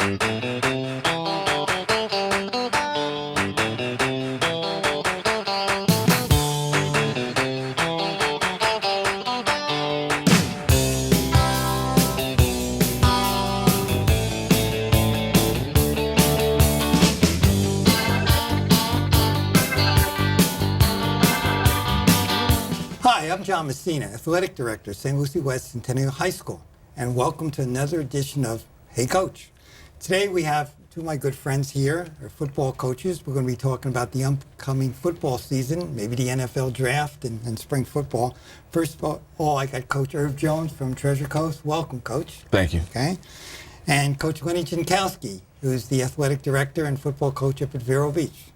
Hi, I'm John Messina, Athletic Director, St. Lucie West Centennial High School, and welcome to another edition of Hey Coach. Today we have two of my good friends here, our football coaches. We're going to be talking about the upcoming football season, maybe the NFL draft and spring football. First of all, I got Coach Irv Jones from Treasure Coast. Welcome, Coach. Thank you. Okay. And Coach Lenny Jankowski, who's the Athletic Director and football coach up at Vero Beach.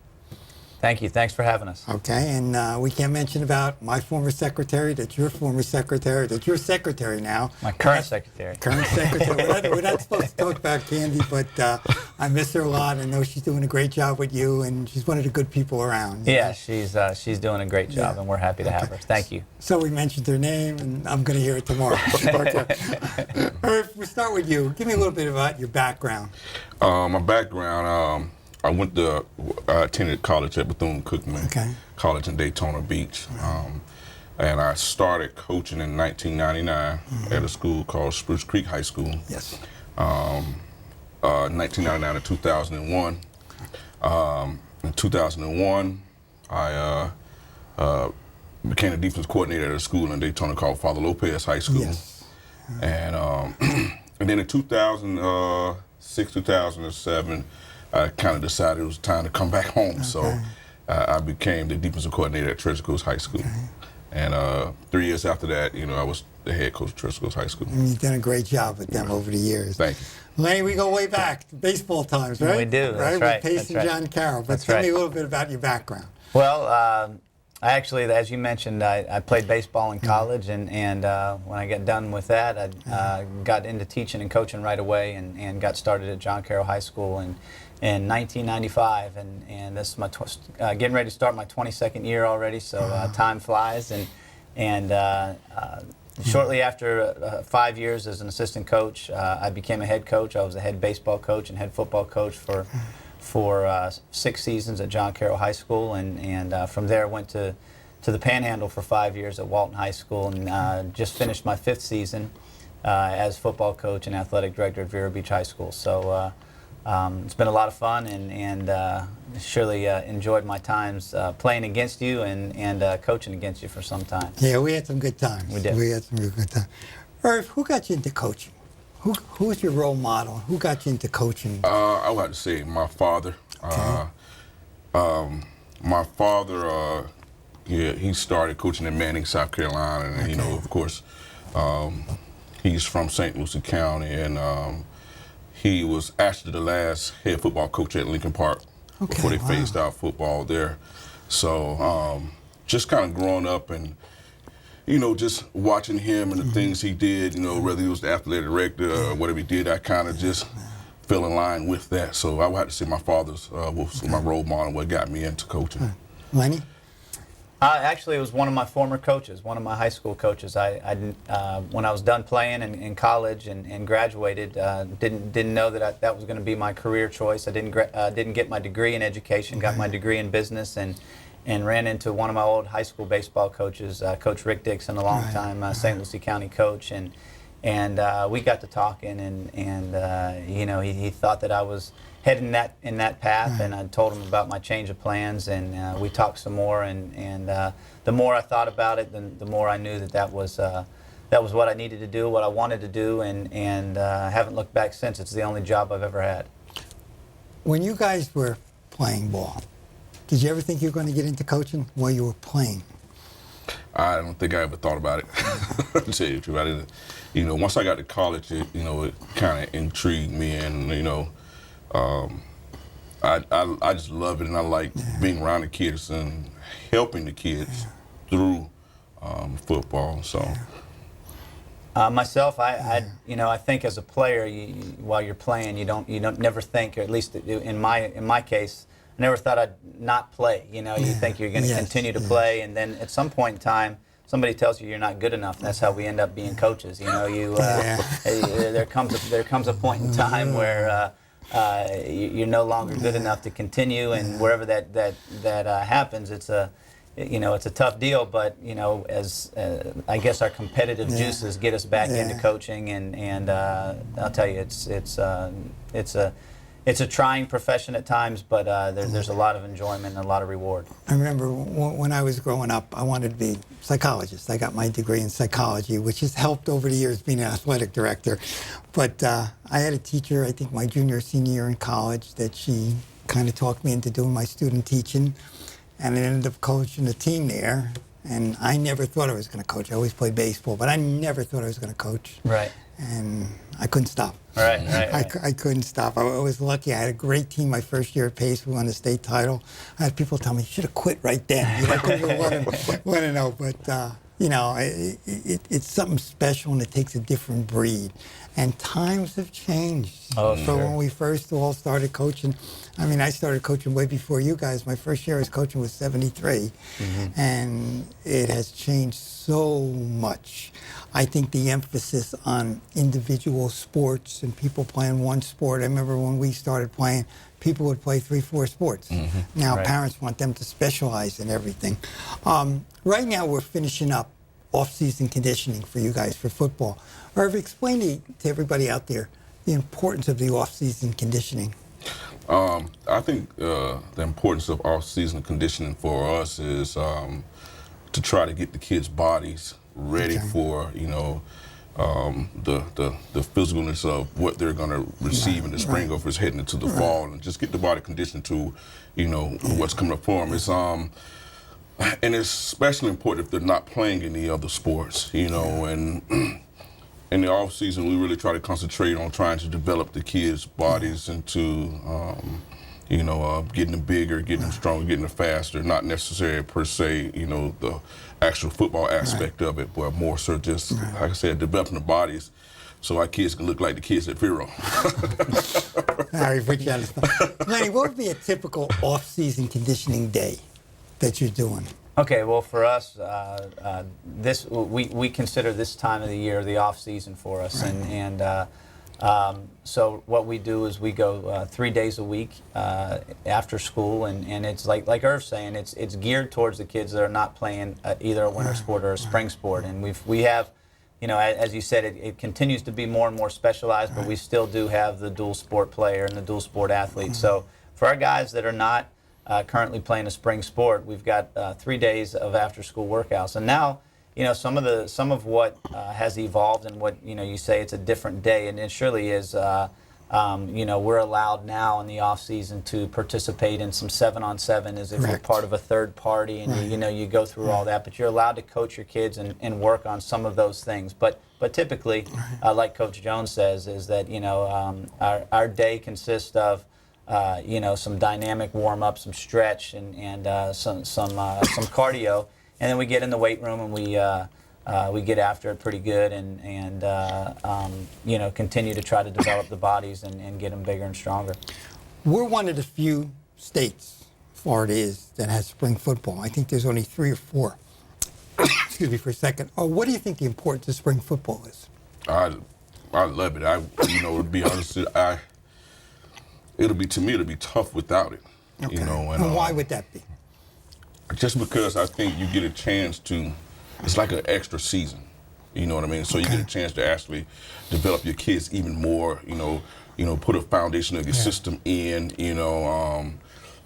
Thank you. Thanks for having us. Okay, and we can't mention about my former secretary, that's your former secretary, that's your secretary now. My current secretary. Current secretary. We're not supposed to talk about Candy, but I miss her a lot. I know she's doing a great job with you, and she's one of the good people around. Yeah, she's doing a great job, and we're happy to have her. Thank you. So we mentioned her name, and I'm going to hear it tomorrow. Okay. Irv, we'll start with you. Give me a little bit about your background. My background, I attended college at Bethune-Cookman College in Daytona Beach. And I started coaching in 1999 at a school called Spruce Creek High School. Yes. 1999 to 2001. In 2001, I became the defense coordinator at a school in Daytona called Father Lopez High School. Yes. And, and then in 2006, 2007, I kind of decided it was time to come back home. So I became the defensive coordinator at Treasure Coast High School. And 3 years after that, I was the head coach of Treasure Coast High School. And you've done a great job with them over the years. Thank you. Lenny, we go way back to baseball times, right? We do. That's right. With Pace and John Carroll. But tell me a little bit about your background. Well, I actually, as you mentioned, I played baseball in college, and when I got done with that, I got into teaching and coaching right away, and got started at John Carroll High School in 1995, and this is my getting ready to start my 22nd year already. So time flies, and shortly after 5 years as an assistant coach, I became a head coach. I was a head baseball coach and head football coach for 6 seasons at John Carroll High School, and from there went to the Panhandle for 5 years at Walton High School, and just finished my 5th season as football coach and athletic director at Vero Beach High School. So it's been a lot of fun, and surely enjoyed my times playing against you and coaching against you for some time. Yeah, we had some good times. We did. We had some real good times. Irv, who got you into coaching? Who was your role model? Who got you into coaching? I would have to say my father. My father, he started coaching in Manning, South Carolina, and of course, he's from St. Lucie County, and he was actually the last head football coach at Lincoln Park before they phased out football there. So just kind of growing up and just watching him and the things he did, whether he was the athletic director or whatever he did, I kind of just fell in line with that. So I would have to say my father's was my role model, what got me into coaching. Lenny? Actually, it was one of my former coaches, one of my high school coaches. When I was done playing in college and graduated, didn't know that that was going to be my career choice. I didn't get my degree in education, got my degree in business, and ran into one of my old high school baseball coaches, Coach Rick Dixon, a long-time St. Lucie County coach, and we got to talking, and he thought that I was heading in that path, and I told him about my change of plans, and we talked some more, and the more I thought about it, the more I knew that was what I needed to do, what I wanted to do, and haven't looked back since. It's the only job I've ever had. When you guys were playing ball, did you ever think you were going to get into coaching while you were playing? I don't think I ever thought about it. To tell you the truth, I didn't. Once I got to college, it kind of intrigued me, and I just love it, and I like being around the kids and helping the kids through football. So. Myself, I think as a player, while you're playing, you don't never think, or at least in my case, I never thought I'd not play. You think you're going to continue to play, and then at some point in time, somebody tells you you're not good enough, and that's how we end up being coaches. There comes a point in time where you're no longer good enough to continue, and wherever that happens, it's a tough deal. But as I guess our competitive juices get us back into coaching, and I'll tell you, it's a trying profession at times, but there's a lot of enjoyment and a lot of reward. I remember when I was growing up, I wanted to be a psychologist. I got my degree in psychology, which has helped over the years being an athletic director. But I had a teacher, I think my junior or senior year in college, that she kind of talked me into doing my student teaching, and I ended up coaching a team there. And I never thought I was going to coach. I always played baseball, but I never thought I was going to coach. Right. And I couldn't stop. Right. I couldn't stop. I was lucky. I had a great team my first year at Pace. We won the state title. I had people tell me, you should have quit right then. Because we want to know. But, it's something special, and it takes a different breed. And times have changed. Oh, so sure. when we first all started coaching, I started coaching way before you guys. My first year I was coaching was 73. And it has changed so much. I think the emphasis on individual sports and people playing one sport. I remember when we started playing, people would play 3-4 sports. Now Right. parents want them to specialize in everything. Right now we're finishing up off-season conditioning for you guys for football. Irv, explain to everybody out there the importance of the off-season conditioning. I think the importance of off-season conditioning for us is to try to get the kids' bodies ready for the physicalness of what they're going to receive in the spring or if it's heading into the fall, and just get the body conditioned to what's coming up for them. It's and it's especially important if they're not playing any other sports, and in the off season we really try to concentrate on trying to develop the kids' bodies into getting them bigger, getting them stronger, getting them faster, not necessarily per se, the actual football aspect of it, but more so just, like I said, developing the bodies so our kids can look like the kids at Vero. Lenny, what would be a typical off-season conditioning day that you're doing? Okay, well, for us, we consider this time of the year the off season for us, so what we do is we go 3 days a week after school, and it's like Irv's saying, it's geared towards the kids that are not playing either a winter sport or a spring sport, and we have, as you said, it continues to be more and more specialized, but we still do have the dual sport player and the dual sport athlete. So for our guys that are not currently playing a spring sport, we've got 3 days of after-school workouts, and now some of what has evolved and what you say it's a different day, and it surely is. We're allowed now in the off season to participate in some 7-on-7 as if we're part of a third party, and you go through all that, but you're allowed to coach your kids and work on some of those things. But typically, like Coach Jones says, is that our day consists of some dynamic warm-up, some stretch, and some cardio, and then we get in the weight room and we get after it pretty good, and continue to try to develop the bodies and get them bigger and stronger. We're one of the few states, Florida is, that has spring football. I think there's only 3 or 4. Excuse me for a second. What do you think the importance of spring football is? I love it. To be honest, it'll be tough without it. Okay. And why would that be? Just because I think you get a chance to, it's like an extra season. You know what I mean? So you get a chance to actually develop your kids even more, put a foundation of your system in,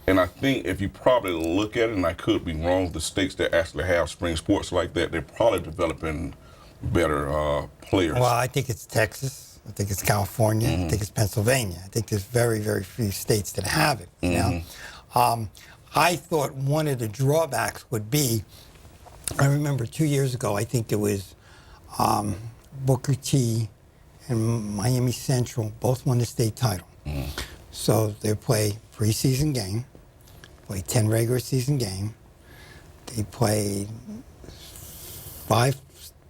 and I think if you probably look at it, and I could be wrong, the states that actually have spring sports like that, they're probably developing better players. Well, I think it's Texas. I think it's California. I think it's Pennsylvania. I think there's very, very few states that have it, you know? I thought one of the drawbacks would be, I remember 2 years ago, I think it was Booker T and Miami Central both won the state title. So they play preseason game, play 10 regular season game. They played 5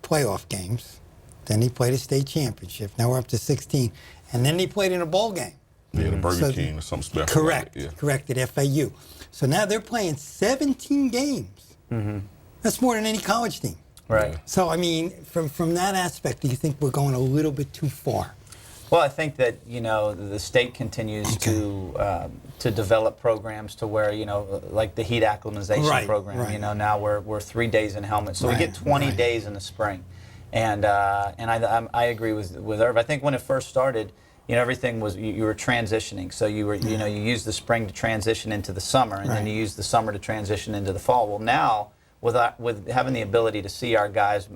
playoff games. Then they played a state championship. Now we're up to 16. And then they played in a bowl game. Yeah, the Burger King or something special. Correct, correct, at FAU. So now they're playing 17 games. That's more than any college team. Right. So, I mean, from that aspect, do you think we're going a little bit too far? Well, I think that the state continues to develop programs to where like the heat acclimatization program. Right. Now we're 3 days in helmet, so we get 20 days in the spring, and I agree with Irv. I think when it first started, everything was you were transitioning, so you were you used the spring to transition into the summer, and then you used the summer to transition into the fall. Well, now with having the ability to see our guys,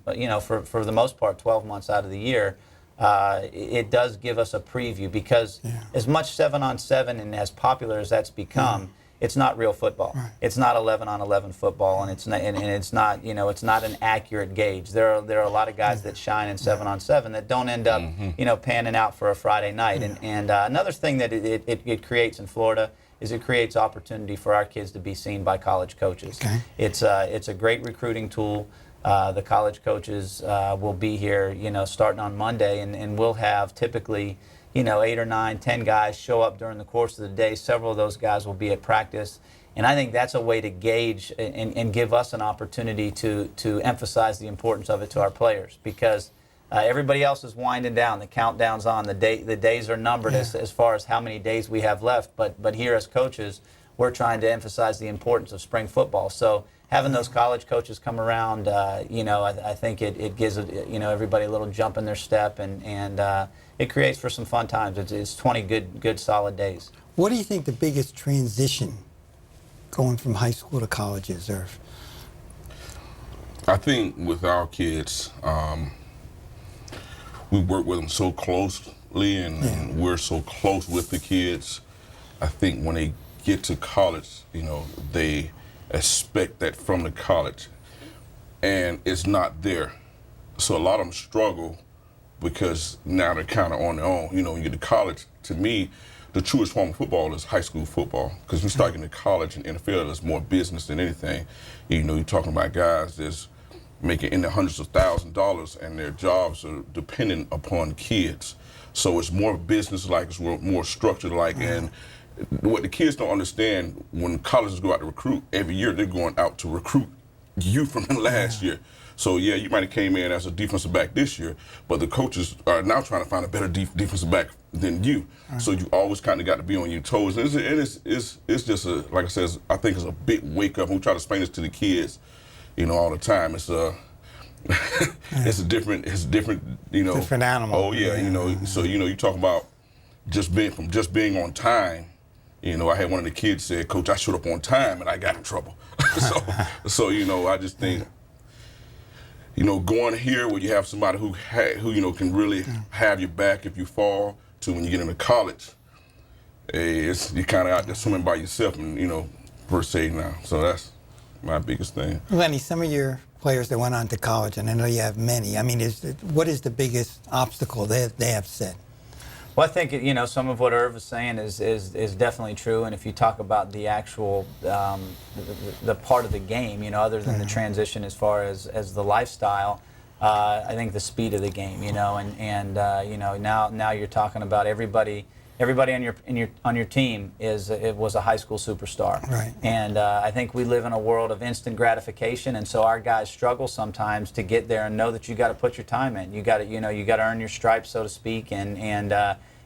for the most part, 12 months out of the year. It does give us a preview because as much 7-on-7 and as popular as that's become, it's not real football. Right. It's not 11-on-11 football, and it's not it's not an accurate gauge. There are a lot of guys that shine in 7-on-7 that don't end up panning out for a Friday night. And another thing that it creates in Florida is it creates opportunity for our kids to be seen by college coaches. Okay. It's a great recruiting tool. The college coaches will be here, starting on Monday, and we'll have typically, 8 or 9, 10 guys show up during the course of the day. Several of those guys will be at practice, and I think that's a way to gauge and give us an opportunity to emphasize the importance of it to our players, because everybody else is winding down. The countdown's on. The days are numbered as far as how many days we have left. But here as coaches, we're trying to emphasize the importance of spring football. So having those college coaches come around, I think it gives everybody a little jump in their step, and it creates for some fun times. It's 20 good solid days. What do you think the biggest transition going from high school to college is, Irv? I think with our kids, we work with them so closely, and we're so close with the kids. I think when they get to college, they expect that from the college, and it's not there. So a lot of them struggle because now they're kind of on their own. When you get to college, to me, the truest form of football is high school football, because you start getting to college and NFL, there's more business than anything. You're talking about guys that's making in the hundreds of thousands of dollars, and their jobs are dependent upon kids. So it's more business-like, it's more structured-like, and what the kids don't understand, when colleges go out to recruit, every year they're going out to recruit you from last year. So you might have came in as a defensive back this year, but the coaches are now trying to find a better defensive back than you. So you always kind of got to be on your toes. And it's just like I said, I think it's a big wake up. We try to explain this to the kids, all the time. It's it's different, different animal. Oh yeah, So you talk about just being on time. I had one of the kids said, "Coach, I showed up on time and I got in trouble." so I just think, going here where you have somebody who can really have your back if you fall, to when you get into college, you're kind of out there swimming by yourself, and per se now. So that's my biggest thing. Lenny, some of your players that went on to college, and I know you have many. I mean, what is the biggest obstacle they have set? Well, I think some of what Irv is saying is definitely true. And if you talk about the actual the part of the game, other than the transition as far as the lifestyle, I think the speed of the game, and now you're talking about everybody on your team was a high school superstar. Right. And I think we live in a world of instant gratification, and so our guys struggle sometimes to get there and know that you got to put your time in. You got to earn your stripes, so to speak, and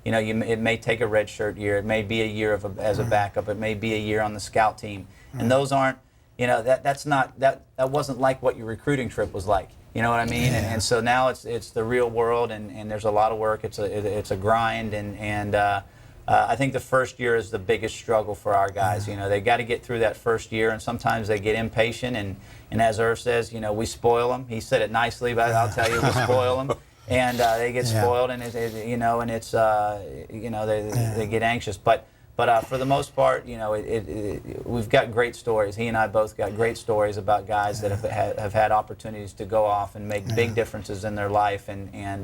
it may take a redshirt year. It may be a year as a backup. It may be a year on the scout team, and those aren't. That wasn't like what your recruiting trip was like. You know what I mean? And so now it's the real world, and there's a lot of work. It's a grind, and I think the first year is the biggest struggle for our guys. They got to get through that first year, and sometimes they get impatient. And as Irv says, we spoil them. He said it nicely, but I'll tell you, we spoil them, and they get spoiled, and they get anxious. But for the most part, we've got great stories. He and I both got great stories about guys that have had opportunities to go off and make big differences in their life, and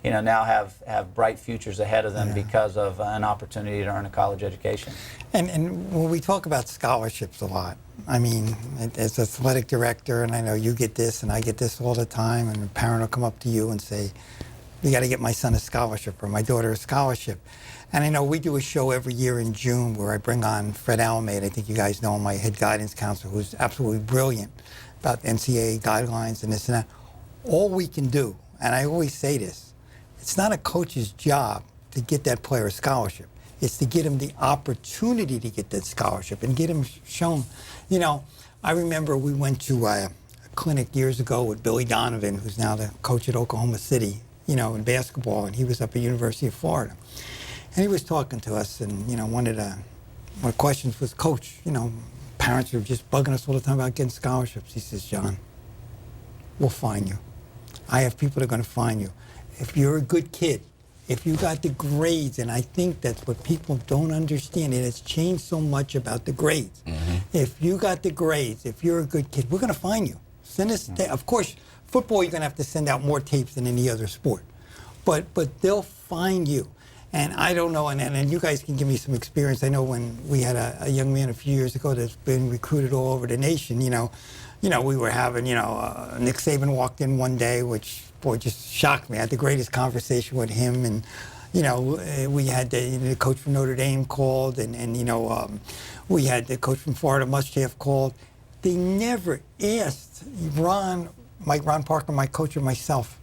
now have bright futures ahead of them because of an opportunity to earn a college education. And when we talk about scholarships a lot, I mean, as athletic director, and I know you get this and I get this all the time, and a parent will come up to you and say, "You got to get my son a scholarship or my daughter a scholarship." And I know we do a show every year in June where I bring on Fred Alameda. I think you guys know him, my head guidance counselor, who's absolutely brilliant about NCAA guidelines and this and that. All we can do, and I always say this, It's not a coach's job to get that player a scholarship. It's to get him the opportunity to get that scholarship and get him shown. You know, I remember we went to a clinic years ago with Billy Donovan, who's now the coach at Oklahoma City, you know, in basketball, and he was up at University of Florida. And he was talking to us, and, you know, one of the questions was, Coach, you know, parents are just bugging us all the time about getting scholarships. He says, John, we'll find you. I have people that are going to find you. If you're a good kid, if you got the grades, and I think that's what people don't understand, and it's changed so much about the grades. Mm-hmm. If you got the grades, if you're a good kid, we're going to find you. Send us, of course, football, you're going to have to send out more tapes than any other sport. But they'll find you. And I don't know, and you guys can give me some experience. I know when we had a young man a few years ago that's been recruited all over the nation, you know, we were having, Nick Saban walked in one day, which, boy, just shocked me. I had the greatest conversation with him, and, we had the coach from Notre Dame called, and we had the coach from Florida, Muschamp, called. They never asked Ron Parker, my coach, or myself,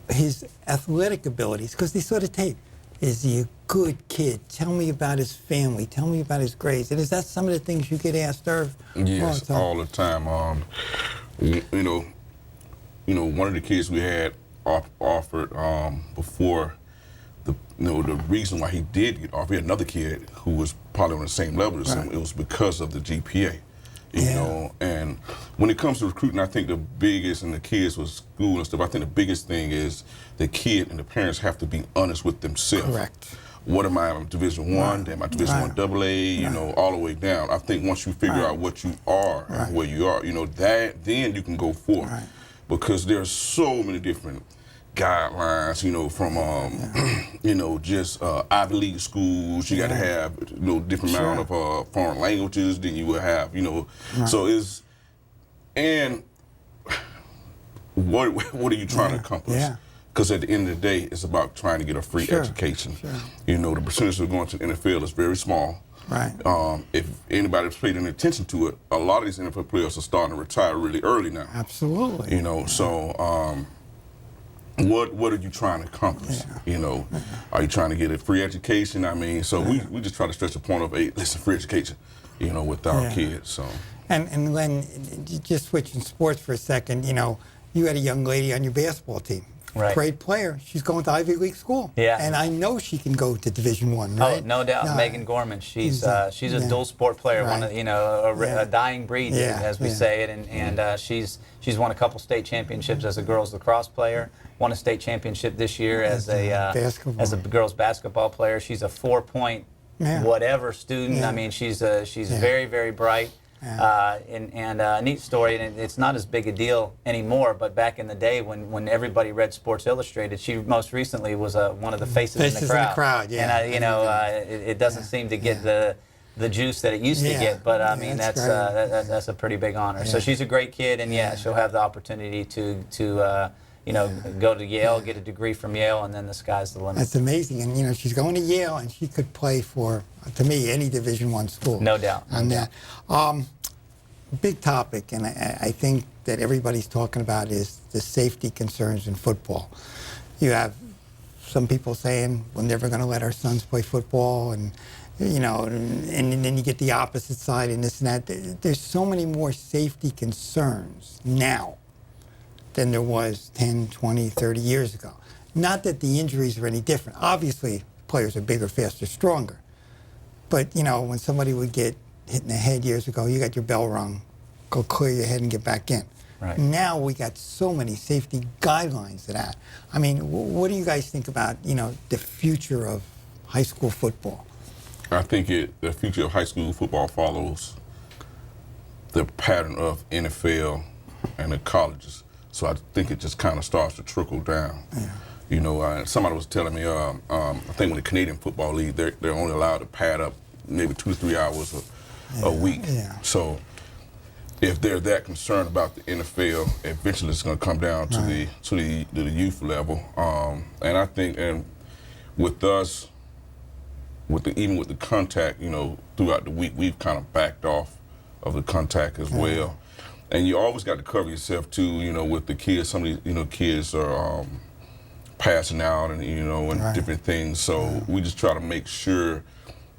his athletic abilities, because they saw the tape. Is he a good kid? Tell me about his family. Tell me about his grades. And is that some of the things you get asked, Irv? Yes, all the time. One of the kids we had offered before the reason why he did get offered. We had another kid who was probably on the same level as him. It was because of the GPA. You know, and when it comes to recruiting, I think the biggest, and the kids with school and stuff, I think the biggest thing is the kid and the parents have to be honest with themselves. Correct. What am I, Division I? Am I Division I AA? All the way down. I think once you figure out what you are and where you are, then you can go forth. Right. Because there are so many different guidelines, from just Ivy League schools. You got to have different amount of foreign languages than you would have. So it's, and what are you trying to accomplish? Because at the end of the day, it's about trying to get a free education. The percentage of going to the NFL is very small. Right. If anybody's paid any attention to it, a lot of these NFL players are starting to retire really early now. Absolutely. So. What are you trying to accomplish? Are you trying to get a free education? I mean, so we just try to stress the point of, hey, listen, free education, with our kids. So. And Len, just switching sports for a second, you had a young lady on your basketball team. Right. Great player. She's going to Ivy League school. Yeah. And I know she can go to Division I, right? Oh, no doubt. Megan Gorman. She's a dual sport player, one of, a dying breed, as we say it. And she's won a couple state championships as a girls lacrosse player. Won a state championship this year as a girls basketball player. She's a 4-point whatever student. I mean, she's very, very bright. A neat story, and it's not as big a deal anymore, but back in the day when everybody read Sports Illustrated, she most recently was one of the faces in the crowd. And it doesn't seem to get the juice that it used to get, but I mean that's a pretty big honor. So she's a great kid, and she'll have the opportunity to go to Yale, get a degree from Yale, and then the sky's the limit. That's amazing. And, she's going to Yale, and she could play for, to me, any Division I school. No doubt. On that. Big topic, and I think that everybody's talking about is the safety concerns in football. You have some people saying, we're never going to let our sons play football, and then you get the opposite side and this and that. There's so many more safety concerns now than there was 10, 20, 30 years ago. Not that the injuries are any different. Obviously, players are bigger, faster, stronger. But, when somebody would get hit in the head years ago, you got your bell rung, go clear your head and get back in. Right. Now we got so many safety guidelines to that. I mean, what do you guys think about, the future of high school football? I think the future of high school football follows the pattern of NFL and the colleges. So I think it just kind of starts to trickle down. Yeah. Somebody was telling me, I think when the Canadian Football League, they're only allowed to pad up maybe 2 to 3 hours a week. Yeah. So if they're that concerned about the NFL, eventually it's going to come down to the youth level. And I think, and with us, even with the contact, throughout the week, we've kind of backed off of the contact as well. And you always got to cover yourself too, with the kids. Some of these, kids are passing out and and different things. So we just try to make sure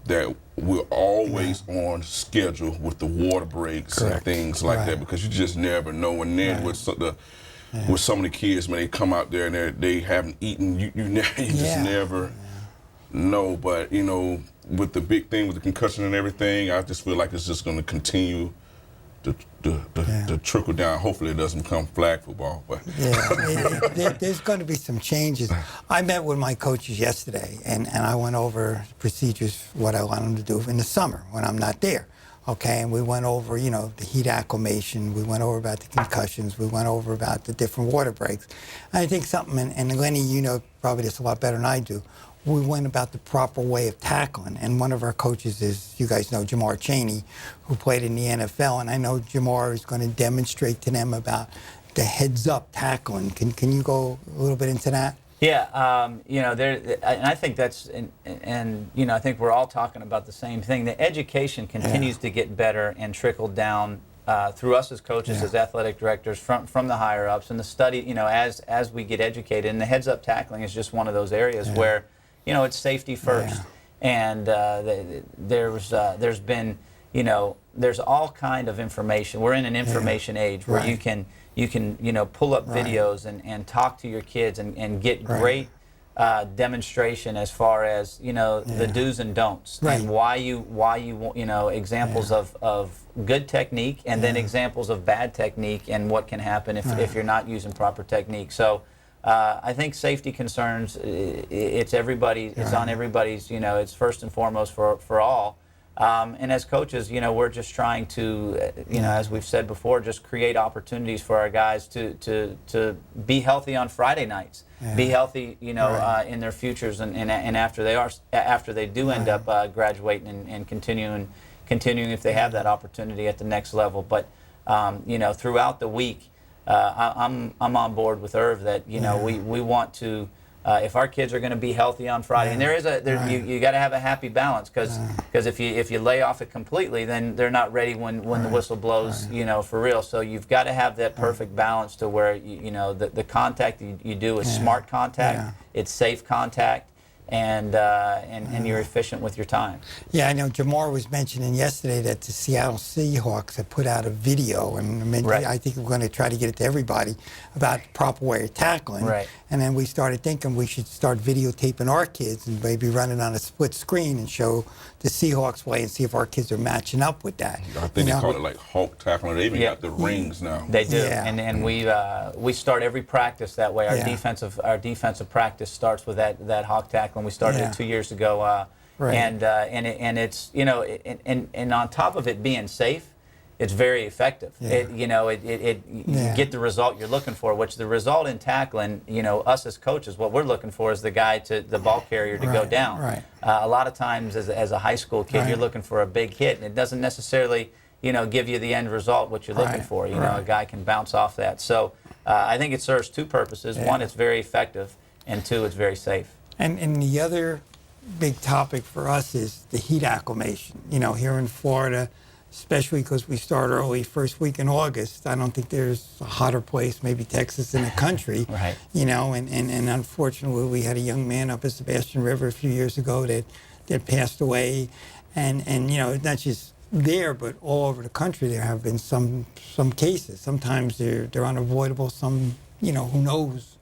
that we're always on schedule with the water breaks and things like that, because you just never know. And then with some of the kids, when they come out there and they haven't eaten, you just never know. But with the big thing with the concussion and everything, I just feel like it's just going to continue to trickle down. Hopefully it doesn't become flag football. But there's going to be some changes. I met with my coaches yesterday, and I went over procedures, what I want them to do in the summer when I'm not there. Okay, and we went over, the heat acclimation. We went over about the concussions. We went over about the different water breaks. I think something, and Lenny, probably this a lot better than I do, we went about the proper way of tackling. And one of our coaches is, you guys know, Jamar Chaney, who played in the NFL. And I know Jamar is going to demonstrate to them about the heads-up tackling. Can you go a little bit into that? Yeah, and I think that's, and I think we're all talking about the same thing. The education continues to get better and trickle down through us as coaches, as athletic directors, from the higher ups, and the study. As we get educated, and the heads-up tackling is just one of those areas where, it's safety first, and there's been, there's all kind of information. We're in an information age where you can pull up videos and talk to your kids and get great demonstration as far as the do's and don'ts and why you examples of good technique and then examples of bad technique and what can happen if you're not using proper technique. So I think safety concerns, it's on everybody's, it's first and foremost for all. And as coaches, we're just trying to, as we've said before, just create opportunities for our guys to be healthy on Friday nights, be healthy, in their futures, and after they do end up graduating and continuing if they have that opportunity at the next level. But throughout the week, I'm on board with Irv that we want to. If our kids are going to be healthy on Friday, and you got to have a happy balance, because if you lay off it completely, then they're not ready when the whistle blows, for real. So you've got to have that perfect balance to where the contact you do is smart contact, it's safe contact, and you're efficient with your time. Yeah, I know Jamar was mentioning yesterday that the Seattle Seahawks have put out a video, and I think we're going to try to get it to everybody about the proper way of tackling. Right. And then we started thinking we should start videotaping our kids and maybe running on a split screen and show the Seahawks way and see if our kids are matching up with that. I think they call it like Hulk tackling. They even got the rings now. They do, and we start every practice that way. Our defensive practice starts with that Hulk tackling. We started it 2 years ago, and it's and on top of it being safe, it's very effective. You get the result you're looking for, which the result in tackling, us as coaches, what we're looking for is the ball carrier to go down. A lot of times as a high school kid, you're looking for a big hit, and it doesn't necessarily, give you the end result, what you're looking for. A guy can bounce off that. So I think it serves two purposes. One, it's very effective, and two, it's very safe. And the other big topic for us is the heat acclimation. Here in Florida, especially because we start early, first week in August. I don't think there's a hotter place, maybe Texas, in the country. And unfortunately, we had a young man up at Sebastian River a few years ago that passed away. And not just there, but all over the country, there have been some cases. Sometimes they're unavoidable. Some, who knows,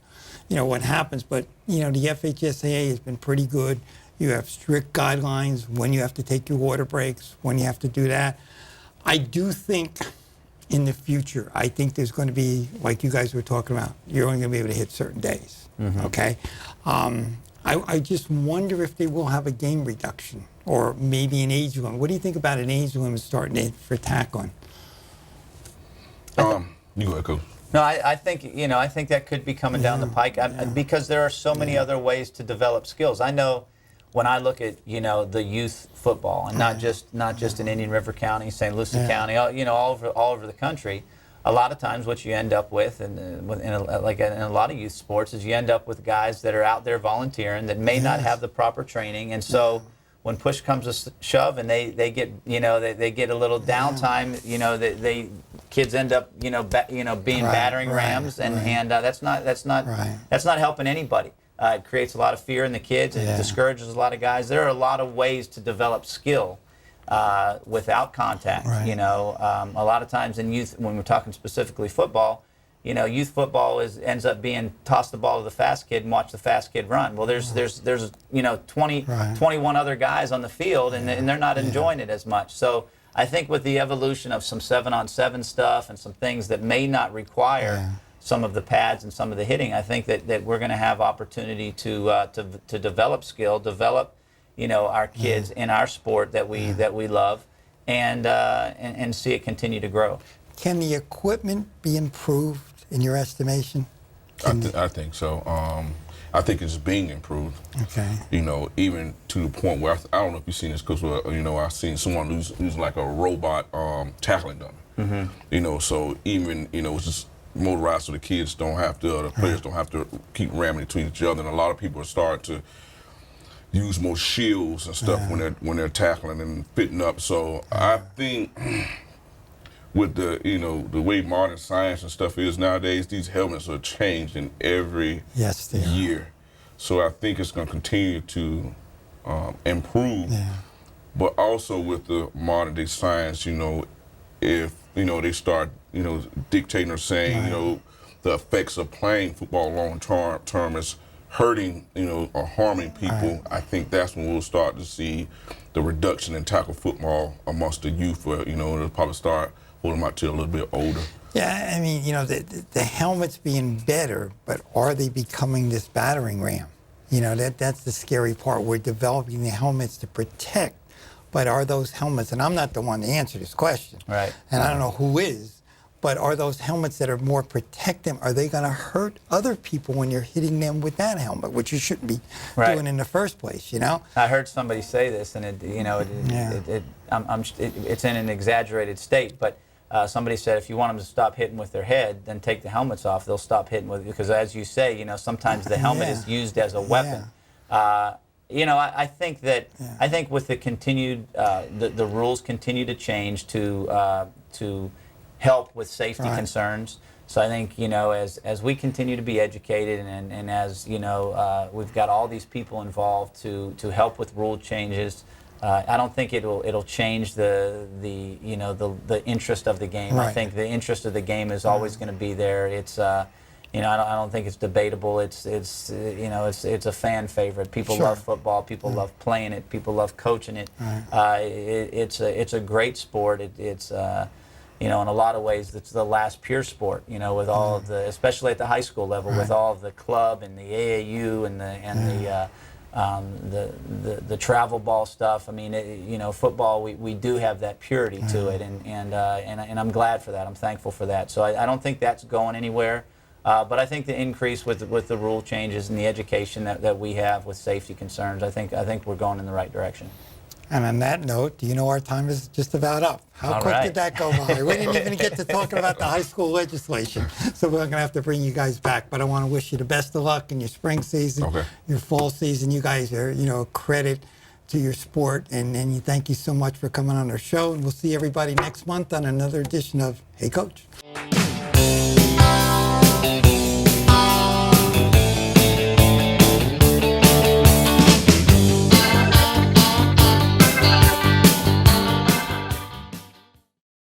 what happens. But, the FHSAA has been pretty good. You have strict guidelines when you have to take your water breaks, when you have to do that. I do think in the future, I think there's going to be, like you guys were talking about, you're only going to be able to hit certain days, okay? I just wonder if they will have a game reduction or maybe an age limit. What do you think about an age limit starting for tackling? You go ahead, Coach. No, I think I think that could be coming down the pike because there are so many other ways to develop skills. I know when I look at the youth football, and not just in Indian River County, St. Lucie County, all over the country, a lot of times what you end up with, in a lot of youth sports, is you end up with guys that are out there volunteering that may not have the proper training, and so when push comes to shove and they get they get a little downtime, they kids end up being battering rams, and that's not helping anybody. It creates a lot of fear in the kids. It discourages a lot of guys. There are a lot of ways to develop skill without contact. Right. You know, a lot of times in youth, when we're talking specifically football, you know, youth football ends up being toss the ball to the fast kid and watch the fast kid run. Well, there's you know 21 other guys on the field, and they're not enjoying it as much. So I think with the evolution of some 7-on-7 stuff and some things that may not require some of the pads and some of the hitting, I think that we're going to have opportunity to develop skill, develop, you know, our kids in our sport that we love, and see it continue to grow. Can the equipment be improved in your estimation? I think so. I think it's being improved. Okay. You know, even to the point where I don't know if you've seen this, because you know, I've seen someone who's like a robot tackling dummy. You know, so even, you know, it's just motorized so the kids don't have to, the players don't have to keep ramming between each other, and a lot of people are starting to use more shields and stuff when they're tackling and fitting up. So I think with the, you know, the way modern science and stuff is nowadays, these helmets are changing every year. So I think it's going to continue to improve. But also with the modern day science, you know, if, you know, they start, you know, dictating or saying, you know, the effects of playing football long term is hurting, you know, or harming people, I think that's when we'll start to see the reduction in tackle football amongst the youth, where, you know, it'll probably start holding them out to a little bit older. Yeah, I mean, you know, the helmets being better, but are they becoming this battering ram? You know, that's the scary part. We're developing the helmets to protect, but are those helmets, and I'm not the one to answer this question, right? And I don't know who is, but are those helmets that are more protective, are they going to hurt other people when you're hitting them with that helmet, which you shouldn't be doing in the first place, you know? I heard somebody say this, and it's in an exaggerated state, but somebody said if you want them to stop hitting with their head, then take the helmets off. They'll stop hitting with, because as you say, you know, sometimes the helmet is used as a weapon. You know, I think that I think with the continued the rules continue to change to help with safety concerns. So I think, you know, as we continue to be educated, and as, you know, we've got all these people involved to help with rule changes. I don't think it'll change the you know, the interest of the game. I think the interest of the game is always going to be there. It's you know, I don't think it's debatable. It's you know, it's a fan favorite. People love football. People love playing it. People love coaching it. It's a great sport. It's you know, in a lot of ways, it's the last pure sport. You know, with all of the, especially at the high school level, with all of the club and the AAU and the travel ball stuff. I mean, you know, football, we do have that purity to it, and I'm glad for that. I'm thankful for that. So I don't think that's going anywhere. But I think the increase with the rule changes and the education that we have with safety concerns, I think we're going in the right direction. And on that note, do you know our time is just about up? How quick did that go by? We didn't even get to talking about the high school legislation, so we're going to have to bring you guys back. But I want to wish you the best of luck in your spring season, your fall season. You guys are, you know, credit to your sport, and thank you so much for coming on our show. And we'll see everybody next month on another edition of Hey Coach.